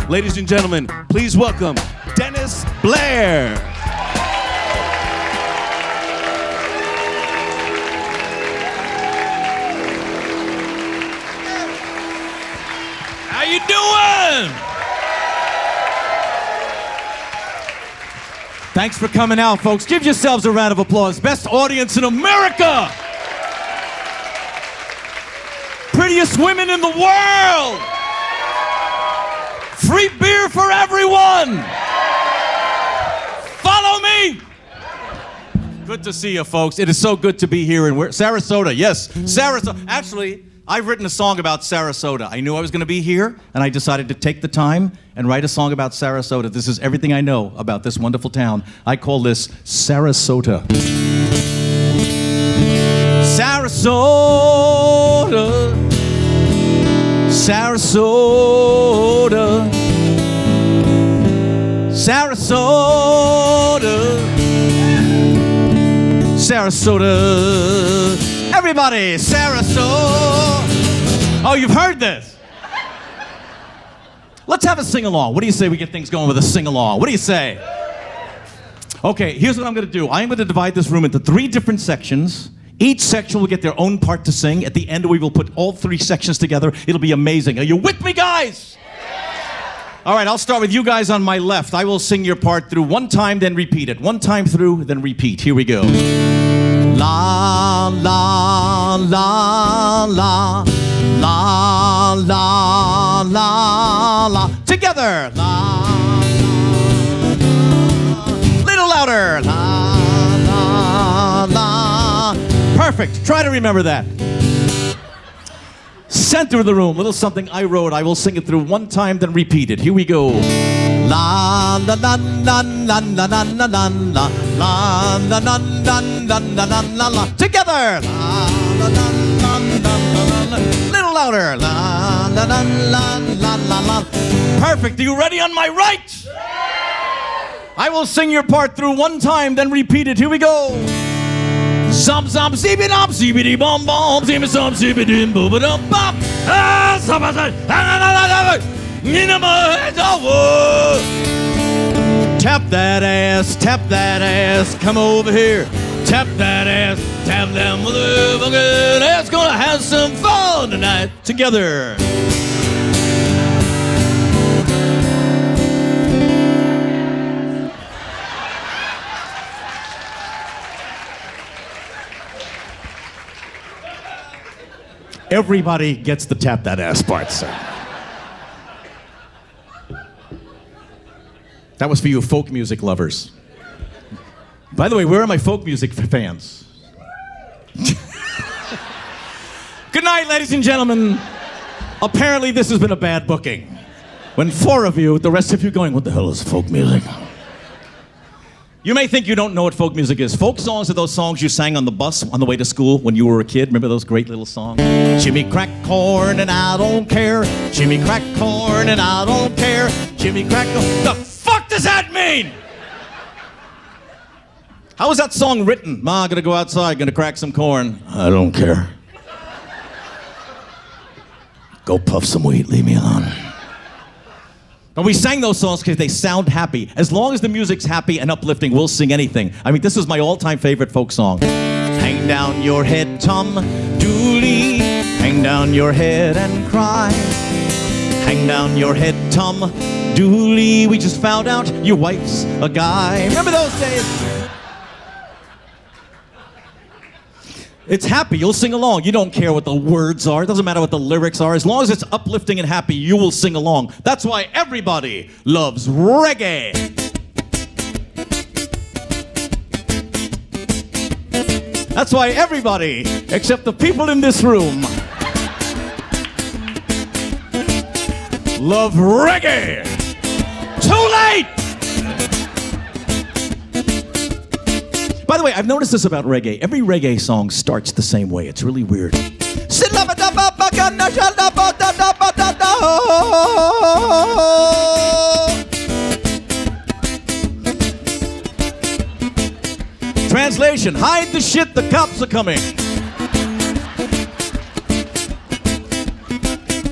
Ladies and gentlemen, please welcome Dennis Blair. How you doing? Thanks for coming out, folks. Give yourselves a round of applause. Best audience in America. Prettiest women in the world. Free beer for everyone. Follow me. Good to see you, folks. It is so good to be here in Sarasota. Yes, Sarasota. Actually, I've written a song about Sarasota. I knew I was going to be here, and I decided to take the time and write a song about Sarasota. This is everything I know about this wonderful town. I call this Sarasota. Sarasota, Sarasota, Sarasota, Sarasota. Everybody, Sarasota. Oh, you've heard this. Let's have a sing-along. What do you say we get things going with a sing-along? What do you say? Okay, here's what I'm going to do. I'm going to divide this room into 3 different sections. Each section will get their own part to sing. At the end, we will put all 3 sections together. It'll be amazing. Are you with me, guys? All right, I'll start with you guys on my left. I will sing your part through one time, then repeat it. One time through, then repeat. Here we go. La, la, la, la, la, la, la, la. Together. La, la, little louder. La, la, la. Perfect. Try to remember that. Center of the room, little something I wrote. I will sing it through one time, then repeat it. Here we go. La la la la la la la la la la la la la la la la la la. Together. La la la la la la. Little louder. La la la la la la la. Perfect. Are you ready on my right? I will sing your part through one time, then repeat it. Here we go. Some zippy dum zippity bum bum zimmy some zippy dim booba dum bum ah some tap that ass, come over here. Tap that ass, tap that motherfucking ass. Gonna have some fun tonight together. Everybody gets the tap that ass part, sir. That was for you folk music lovers. By the way, where are my folk music fans? Good night, ladies and gentlemen. Apparently this has been a bad booking. When 4 of you, the rest of you going, what the hell is folk music? You may think you don't know what folk music is. Folk songs are those songs you sang on the bus on the way to school when you were a kid. Remember those great little songs? Jimmy crack corn and I don't care. Jimmy crack corn and I don't care. Jimmy crack corn. The fuck does that mean? How was that song written? Ma, gonna go outside, gonna crack some corn. I don't care. Go puff some weed, leave me alone. And we sang those songs because they sound happy. As long as the music's happy and uplifting, we'll sing anything. I mean, this is my all-time favorite folk song. Hang down your head, Tom Dooley. Hang down your head and cry. Hang down your head, Tom Dooley. We just found out your wife's a guy. Remember those days? It's happy. You'll sing along. You don't care what the words are. It doesn't matter what the lyrics are. As long as it's uplifting and happy, you will sing along. That's why everybody loves reggae. That's why everybody, except the people in this room, love reggae. Too late! By the way, I've noticed this about reggae. Every reggae song starts the same way. It's really weird. Translation, hide the shit, the cops are coming.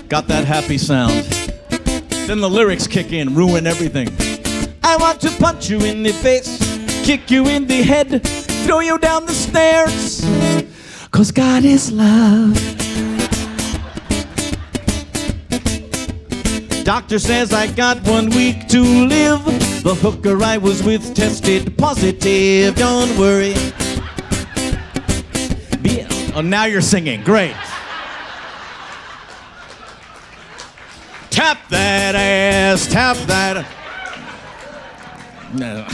Got that happy sound. Then the lyrics kick in, ruin everything. I want to punch you in the face, kick you in the head, throw you down the stairs, 'cause God is love. Doctor says I got 1 week to live. The hooker I was with tested positive. Don't worry. Oh, now you're singing. Great. Tap that ass, tap that. No.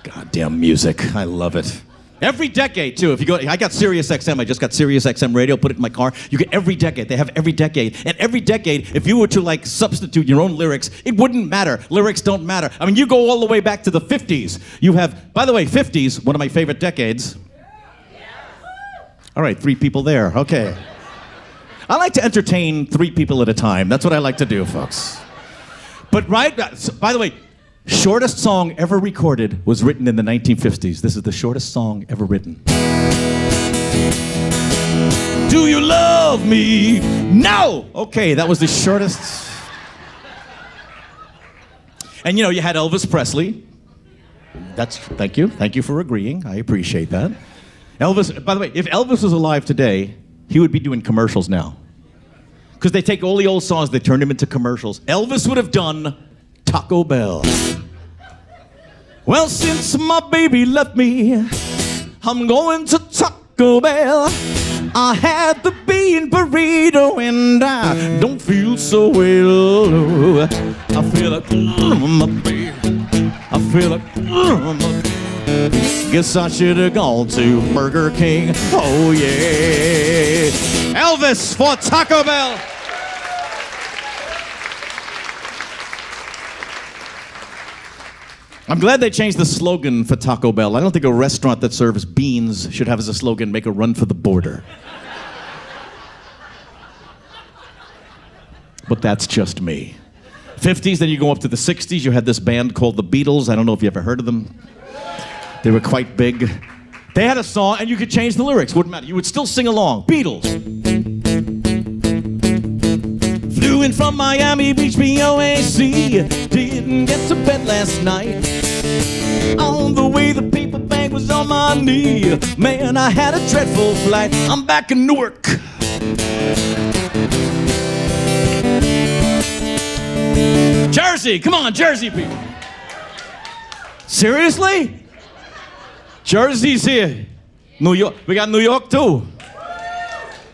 Goddamn music. I love it. Every decade, too. If you go, I got Sirius XM. I just got Sirius XM radio, put it in my car. You get every decade. They have every decade. And every decade, if you were to like substitute your own lyrics, it wouldn't matter. Lyrics don't matter. I mean, you go all the way back to the 50s. You have, by the way, 50s, one of my favorite decades. All right, 3 people there. Okay. I like to entertain 3 people at a time. That's what I like to do, folks. But right, by the way, shortest song ever recorded was written in the 1950s. This is the shortest song ever written. Do you love me? No! Okay, that was the shortest. And you know, you had Elvis Presley. Thank you. Thank you for agreeing. I appreciate that. Elvis, by the way, if Elvis was alive today, he would be doing commercials now. Because they take all the old songs, they turn them into commercials. Elvis would have done Taco Bell. Well, since my baby left me, I'm going to Taco Bell. I had the bean burrito and I don't feel so well. I feel like, my baby. I feel like, guess I should have gone to Burger King. Oh, yeah. Elvis for Taco Bell. I'm glad they changed the slogan for Taco Bell. I don't think a restaurant that serves beans should have as a slogan, make a run for the border. But that's just me. 50s, then you go up to the 60s. You had this band called the Beatles. I don't know if you ever heard of them. They were quite big. They had a song, and you could change the lyrics. Wouldn't matter. You would still sing along. Beatles. Flew in from Miami Beach, BOAC. Didn't get to bed last night. On the way, the paper bag was on my knee. Man, I had a dreadful flight. I'm back in Newark. Jersey, come on, Jersey people. Seriously? Jersey's here. New York, we got New York too.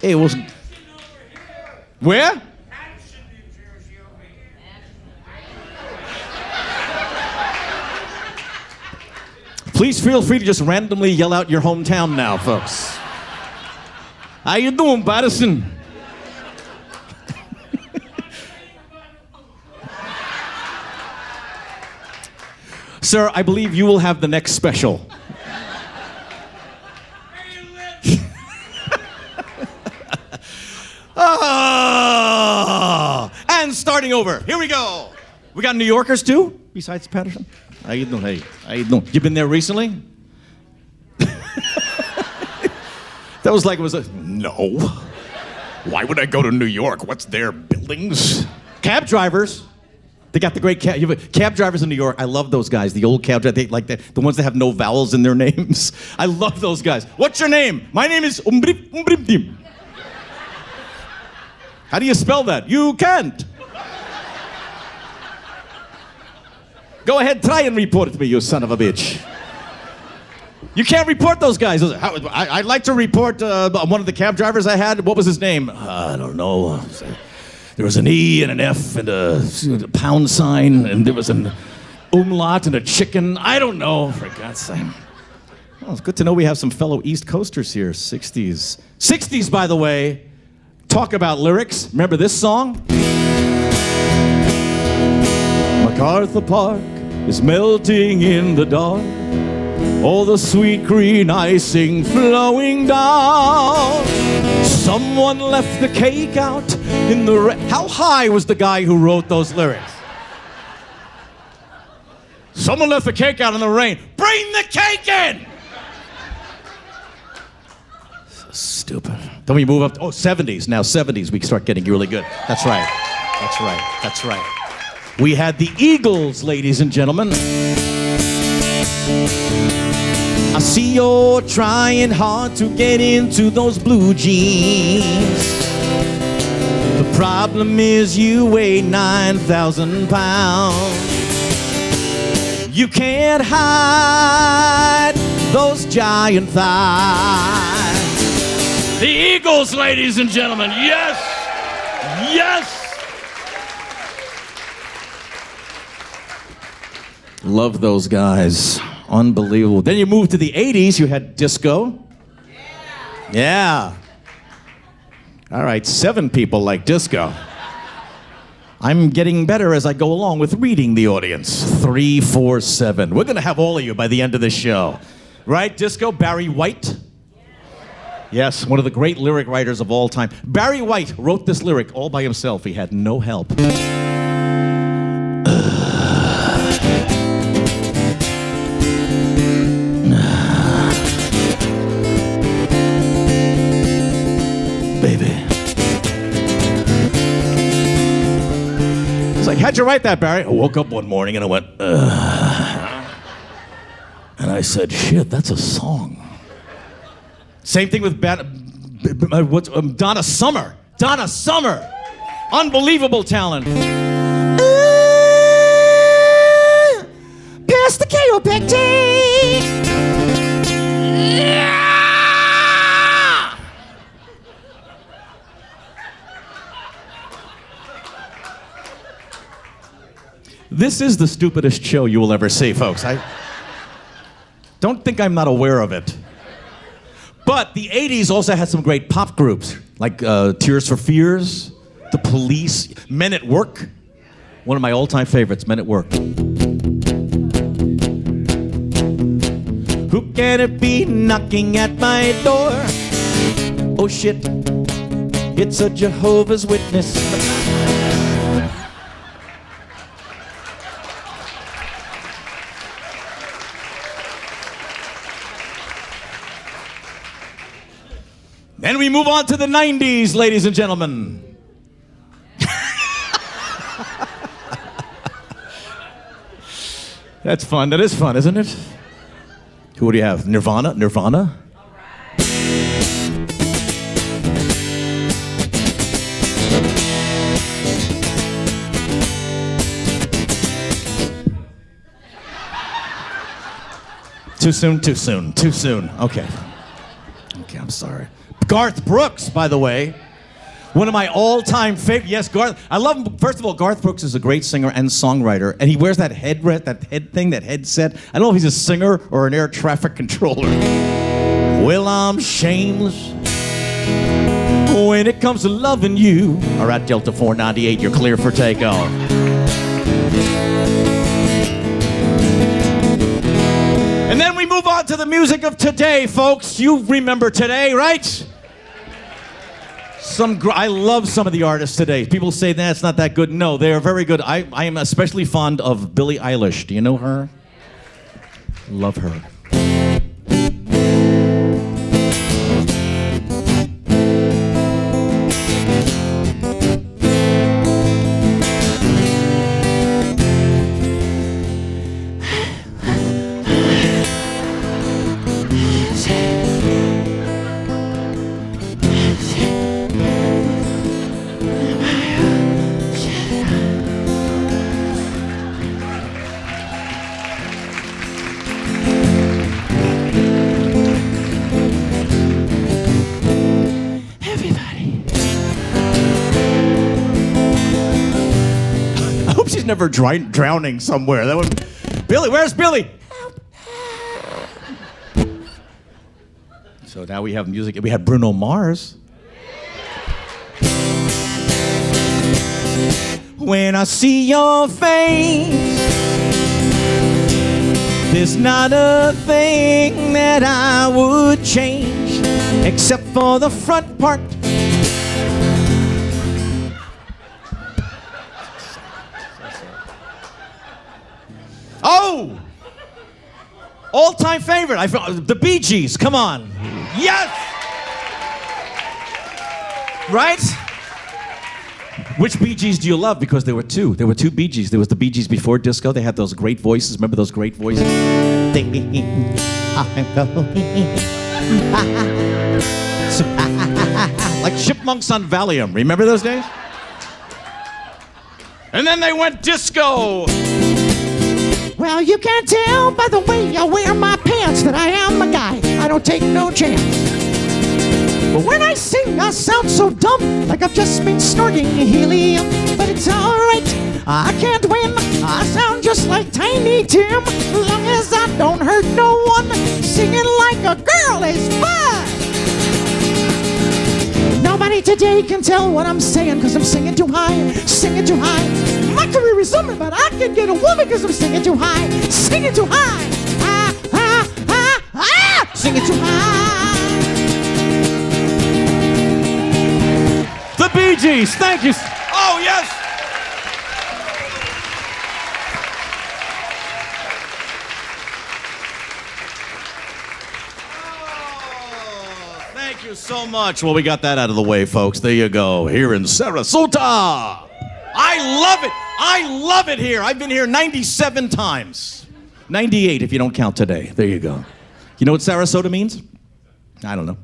Hey, it was. Where? Please feel free to just randomly yell out your hometown now, folks. How you doing, Patterson? Sir, I believe you will have the next special. Oh, and starting over. Here we go. We got New Yorkers too, besides Patterson. How you doing? Hey, how you doing? You been there recently? That was like it was a no. Why would I go to New York? What's their buildings? Cab drivers. They got the great cab drivers in New York. I love those guys. The old cab drivers, like the ones that have no vowels in their names. I love those guys. What's your name? My name is Umbribdim. How do you spell that? You can't. Go ahead, try and report me, you son of a bitch. You can't report those guys. I'd like to report one of the cab drivers I had. What was his name? I don't know. There was an E and an F and a pound sign, and there was an umlaut and a chicken. I don't know, for God's sake. Well, it's good to know we have some fellow East Coasters here, 60s. 60s, by the way. Talk about lyrics. Remember this song? MacArthur Park is melting in the dark. All the sweet green icing flowing down. Someone left the cake out in the rain. How high was the guy who wrote those lyrics? Someone left the cake out in the rain. Bring the cake in! So stupid. Then we move up to, 70s. Now 70s, we start getting really good. That's right. That's right. That's right. We had the Eagles, ladies and gentlemen. I see you're trying hard to get into those blue jeans. The problem is you weigh 9,000 pounds. You can't hide those giant thighs. The Eagles, ladies and gentlemen. Yes. Yes. Love those guys. Unbelievable. Then you moved to the 80s. You had disco. Yeah. All right, 7 people like disco. I'm getting better as I go along with reading the audience. 3, 4, 7. We're going to have all of you by the end of this show. Right, disco? Barry White? Yes, one of the great lyric writers of all time. Barry White wrote this lyric all by himself. He had no help. Baby. It's like, how'd you write that, Barry? I woke up one morning and I went, ugh. And I said, shit, that's a song. Same thing with Donna Summer. Donna Summer. Unbelievable talent. Pass the chiropractic. This is the stupidest show you will ever see, folks. I don't think I'm not aware of it. But the 80s also had some great pop groups, like Tears for Fears, The Police, Men at Work. One of my all-time favorites, Men at Work. Who can it be knocking at my door? Oh shit, it's a Jehovah's Witness. Then we move on to the 90s, ladies and gentlemen. That's fun. That is fun, isn't it? Who do you have? Nirvana? Nirvana? Too soon, too soon, too soon. Okay. Okay, I'm sorry. Garth Brooks, by the way. One of my all-time favorite. Yes, Garth. I love him. First of all, Garth Brooks is a great singer and songwriter, and he wears that head thing, that headset. I don't know if he's a singer or an air traffic controller. Well, I'm shameless when it comes to loving you. All right, Delta 498, you're clear for takeoff. And then we move on to the music of today, folks. You remember today, right? I love some of the artists today. People say, nah, it's not that good. No, they are very good. I am especially fond of Billie Eilish. Do you know her? Love her. Never drowning somewhere. That would. Billy, where's Billy? Help. So now we have music. We have Bruno Mars. When I see your face, there's not a thing that I would change, except for the front part. Oh! All-time favorite. The Bee Gees. Come on. Yes! Right? Which Bee Gees do you love? Because there were two. There were two Bee Gees. There was the Bee Gees before disco. They had those great voices. Remember those great voices? Like chipmunks on Valium. Remember those days? And then they went disco. Well, you can't tell by the way I wear my pants that I am a guy. I don't take no chance. But when I sing, I sound so dumb, like I've just been snorting helium. But it's alright, I can't win. I sound just like Tiny Tim. As long as I don't hurt no one, singing like a girl is fun. Nobody today can tell what I'm saying, cause I'm singing too high, singing too high. My career is over, but I can get a woman cause I'm singing too high, singing too high. Ah, ah, ah, ah, singing too high. The Bee Gees, thank you. Oh, yes. Thank you so much. Well, we got that out of the way, folks. There you go. Here in Sarasota. I love it. I love it here. I've been here 97 times. 98 if you don't count today. There you go. You know what Sarasota means? I don't know.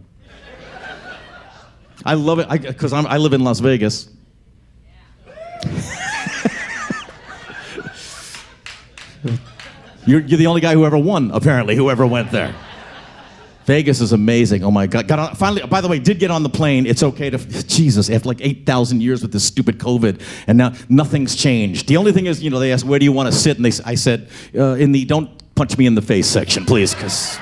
I love it because I live in Las Vegas. You're the only guy who ever won, apparently, whoever went there. Vegas is amazing. Oh my God. Finally, by the way, did get on the plane. It's okay to, Jesus, after like 8,000 years with this stupid COVID, and now nothing's changed. The only thing is, they asked, where do you want to sit? And I said, in the don't punch me in the face section, please, because.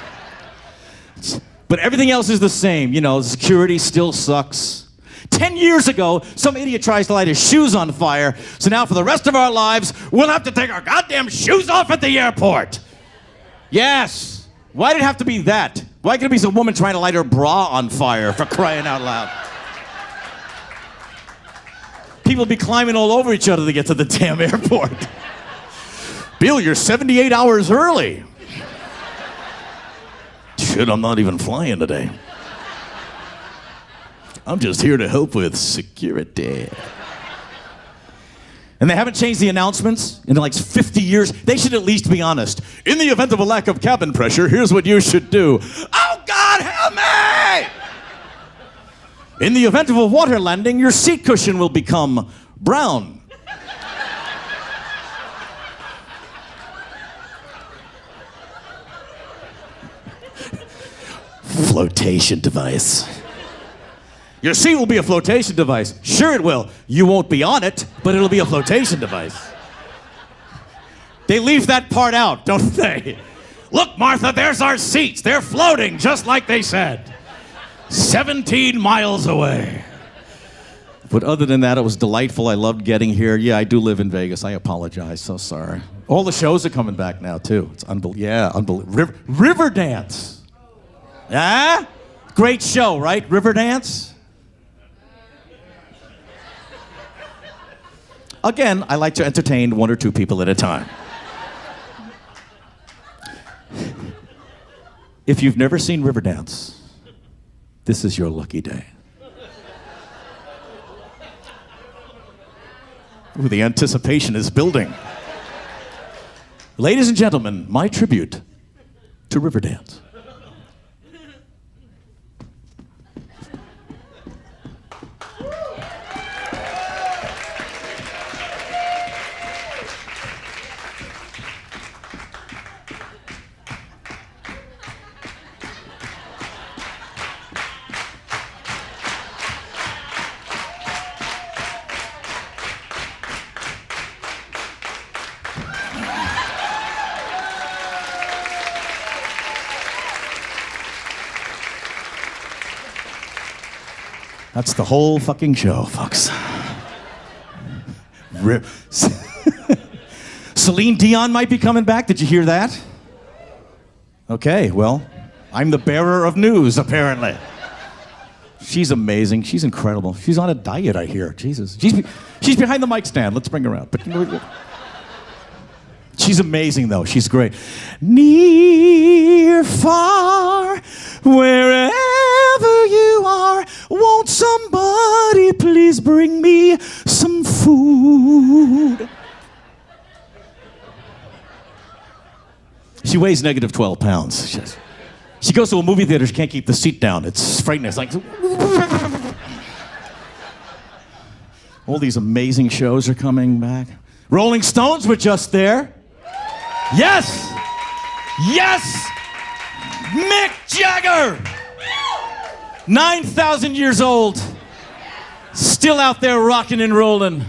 But everything else is the same. Security still sucks. 10 years ago, some idiot tries to light his shoes on fire, so now for the rest of our lives, we'll have to take our goddamn shoes off at the airport. Yes. Why did it have to be that? Why could it be some woman trying to light her bra on fire, for crying out loud? People be climbing all over each other to get to the damn airport. Bill, you're 78 hours early. Shit, I'm not even flying today. I'm just here to help with security. And they haven't changed the announcements in like 50 years. They should at least be honest. In the event of a lack of cabin pressure, here's what you should do. Oh, God, help me! In the event of a water landing, your seat cushion will become brown. Flotation device. Your seat will be a flotation device. Sure it will. You won't be on it, but it'll be a flotation device. They leave that part out, don't they? Look, Martha, there's our seats. They're floating, just like they said. 17 miles away. But other than that, it was delightful. I loved getting here. Yeah, I do live in Vegas. I apologize. So sorry. All the shows are coming back now, too. It's unbelievable. Yeah, unbelievable. Riverdance. Yeah? Great show, right? Riverdance? Again, I like to entertain one or two people at a time. If you've never seen Riverdance, this is your lucky day. Ooh, the anticipation is building. Ladies and gentlemen, my tribute to Riverdance. That's the whole fucking show, folks. Celine Dion might be coming back. Did you hear that? Okay, well, I'm the bearer of news, apparently. She's amazing. She's incredible. She's on a diet, I hear. Jesus. She's behind the mic stand. Let's bring her out. She's amazing, though. She's great. Near, far, wherever you are, won't somebody please bring me some some food. She weighs negative 12 pounds. She goes to a movie theater, she can't keep the seat down. It's frightening. It's like... All these amazing shows are coming back. Rolling Stones were just there. Yes! Yes! Mick Jagger! 9,000 years old. Still out there rocking and rolling.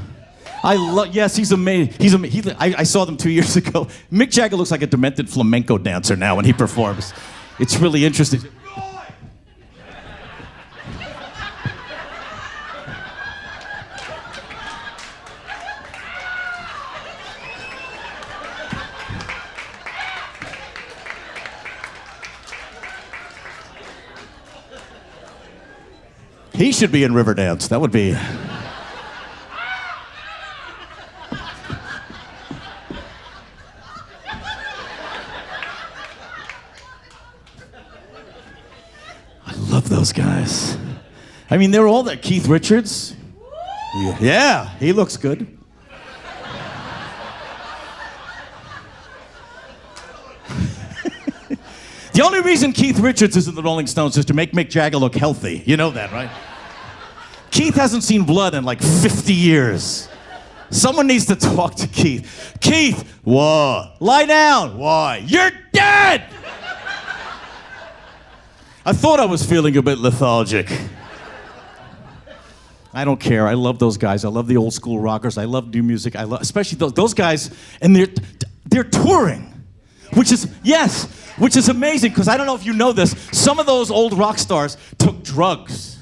Yes, he's amazing. I saw them 2 years ago. Mick Jagger looks like a demented flamenco dancer now when he performs. It's really interesting. He should be in Riverdance. That would be... I love those guys. I mean, they're all there. Keith Richards. Yeah, he looks good. The only reason Keith Richards is in the Rolling Stones is to make Mick Jagger look healthy. You know that, right? Keith hasn't seen blood in like 50 years. Someone needs to talk to Keith. Keith, what? Lie down. Why? You're dead! I thought I was feeling a bit lethargic. I don't care. I love those guys. I love the old school rockers. I love new music. I love, especially those guys, and they're touring, which is amazing, because I don't know if you know this, some of those old rock stars took drugs.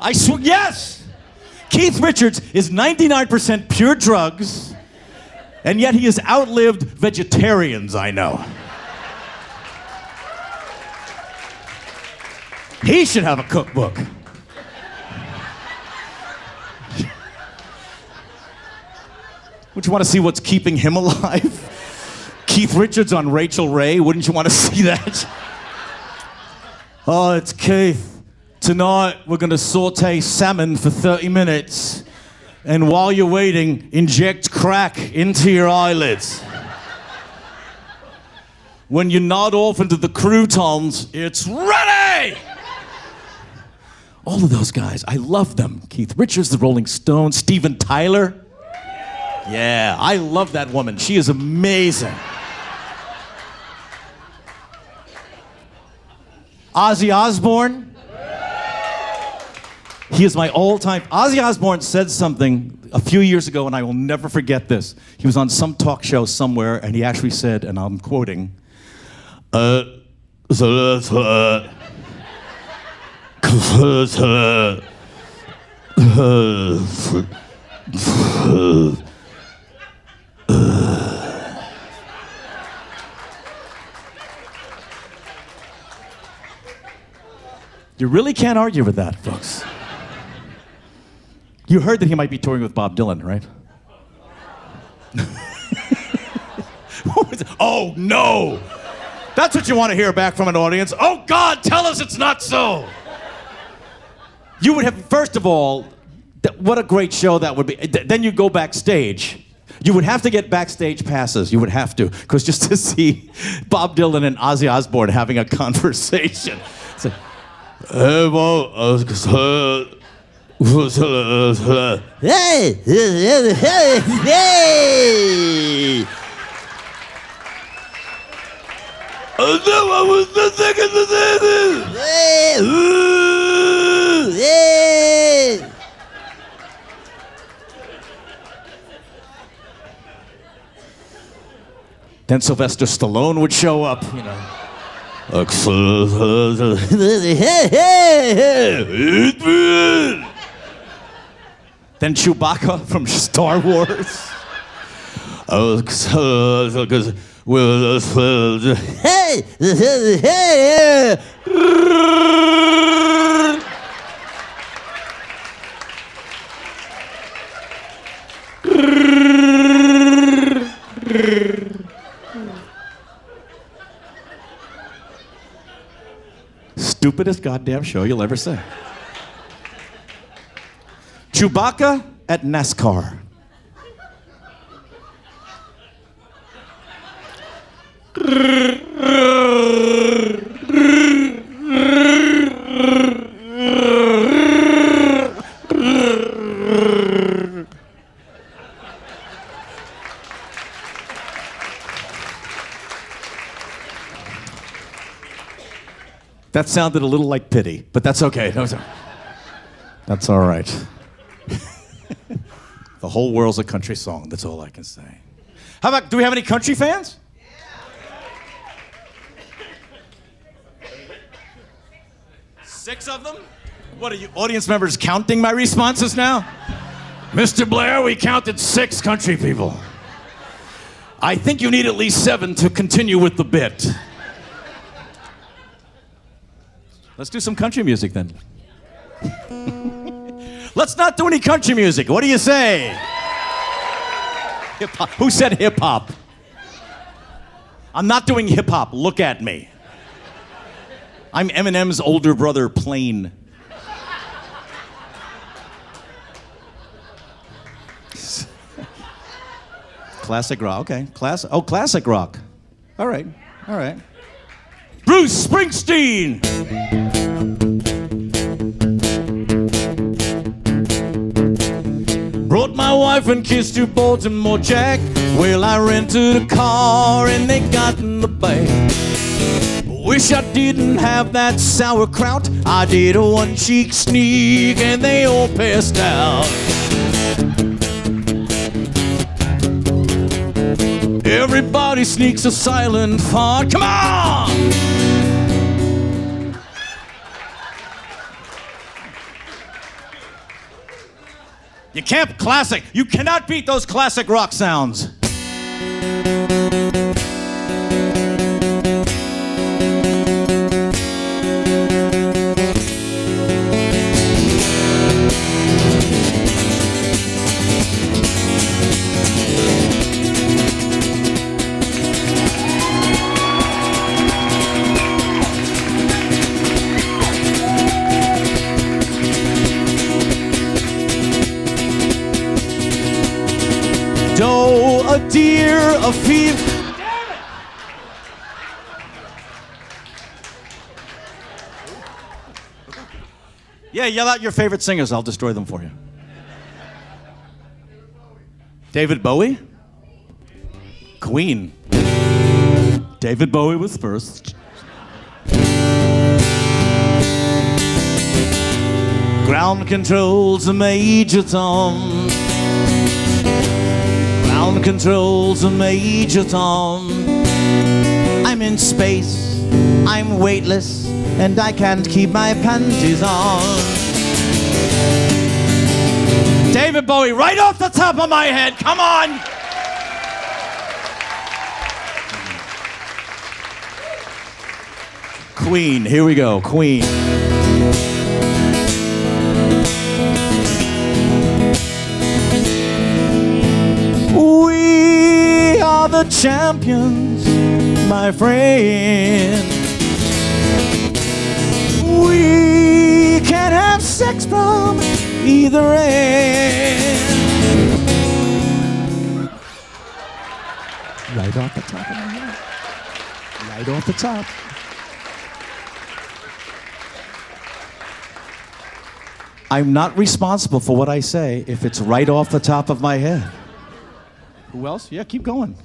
I swear, yes! Keith Richards is 99% pure drugs, and yet he has outlived vegetarians I know. He should have a cookbook. Would you want to see what's keeping him alive? Keith Richards on Rachel Ray, wouldn't you want to see that? Oh, it's Keith. Tonight we're gonna saute salmon for 30 minutes. And while you're waiting, inject crack into your eyelids. When you nod off into the croutons, it's ready! All of those guys, I love them. Keith Richards, the Rolling Stones, Steven Tyler. Yeah, I love that woman. She is amazing. Ozzy Osbourne. He is my all-time... Ozzy Osbourne said something a few years ago, and I will never forget this. He was on some talk show somewhere, and he actually said, and I'm quoting, you really can't argue with that, folks. You heard that he might be touring with Bob Dylan, right? Oh, no! That's what you want to hear back from an audience. Oh, God, tell us it's not so! You would have, first of all, what a great show that would be. Then you go backstage. You would have to get backstage passes. You would have to, because just to see Bob Dylan and Ozzy Osbourne having a conversation. It's like, hey, hey, hey, hey. I know I was the second to say this. Hey, ooh, hey. Then Sylvester Stallone would show up, you know. Then Chewbacca from Star Wars. Hey! Hey! Stupidest goddamn show you'll ever see. Chewbacca at NASCAR. That sounded a little like pity, but that's okay. That's all right. The whole world's a country song. That's all I can say. How about, do we have any country fans? Yeah. 6 of them? What are you, audience members, counting my responses now? Mr. Blair, we counted 6 country people. I think you need at least 7 to continue with the bit. Let's do some country music then. Let's not do any country music. What do you say? Hip-hop. Who said hip-hop? I'm not doing hip-hop. Look at me. I'm Eminem's older brother, Plain. Classic rock. Okay. Classic rock. All right. Bruce Springsteen. Brought my wife and kids to Baltimore, Jack. Well, I rented a car and they got in the back. Wish I didn't have that sauerkraut. I did a one-cheek sneak and they all passed out. Everybody sneaks a silent fart. Come on! You can't classic. You cannot beat those classic rock sounds. Doe, a deer, a fever. Damn it! Yeah, yell out your favorite singers. I'll destroy them for you. David Bowie? Queen. David Bowie was first. Ground control's a Major Tom. Ground control's a Major Tom. I'm in space, I'm weightless, and I can't keep my panties on. David Bowie, right off the top of my head, come on! Queen, here we go, Queen. We are the champions, my friend. We can have sex from either end. Right off the top of my head. Right off the top. I'm not responsible for what I say if it's right off the top of my head. Who else? Yeah, keep going.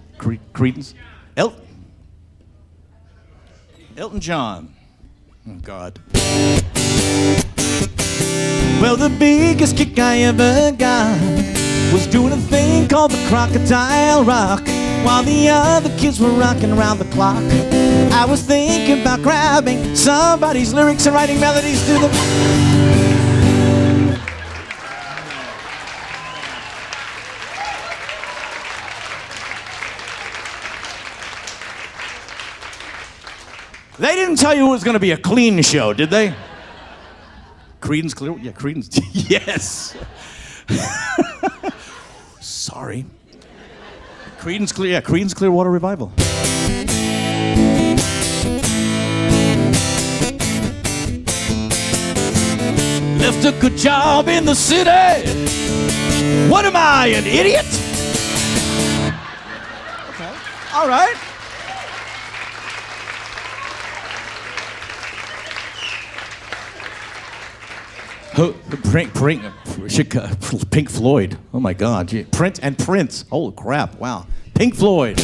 Credence. Elton John. Oh, God. Well, the biggest kick I ever got was doing a thing called the Crocodile Rock. While the other kids were rocking around the clock, I was thinking about grabbing somebody's lyrics and writing melodies to them. They didn't tell you it was going to be a clean show, did they? Creedence Clear... Yeah, Creedence... Yes! Sorry. Creedence Clearwater Revival. left a good job in the city. What am I, an idiot? Okay, all right. Pink Floyd. Oh my God. Prince. Holy crap. Wow. Pink Floyd.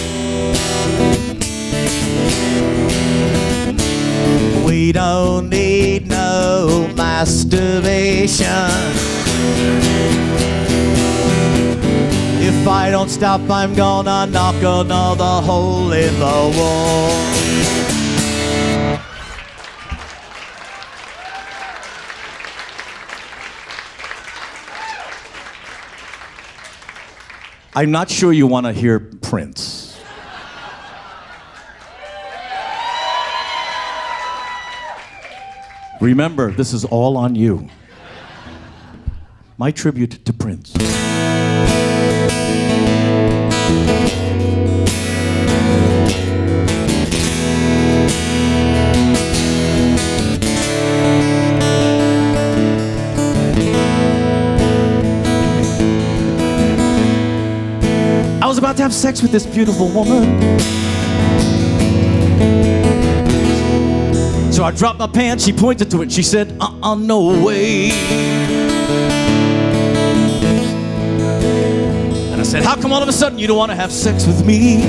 We don't need no masturbation. If I don't stop, I'm gonna knock another hole in the wall. I'm not sure you want to hear Prince. Remember, this is all on you. My tribute to Prince. I was about to have sex with this beautiful woman. So I dropped my pants, she pointed to it, she said, no way. And I said, how come all of a sudden you don't want to have sex with me?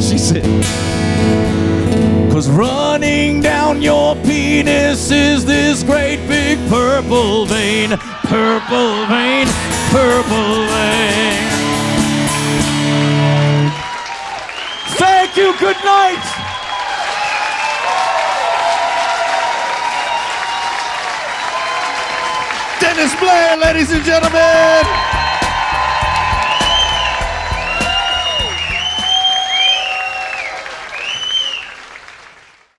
She said, 'cause running down your penis is this great big purple vein, purple vein, purple vein. Thank you, good night. Dennis Blair, ladies and gentlemen.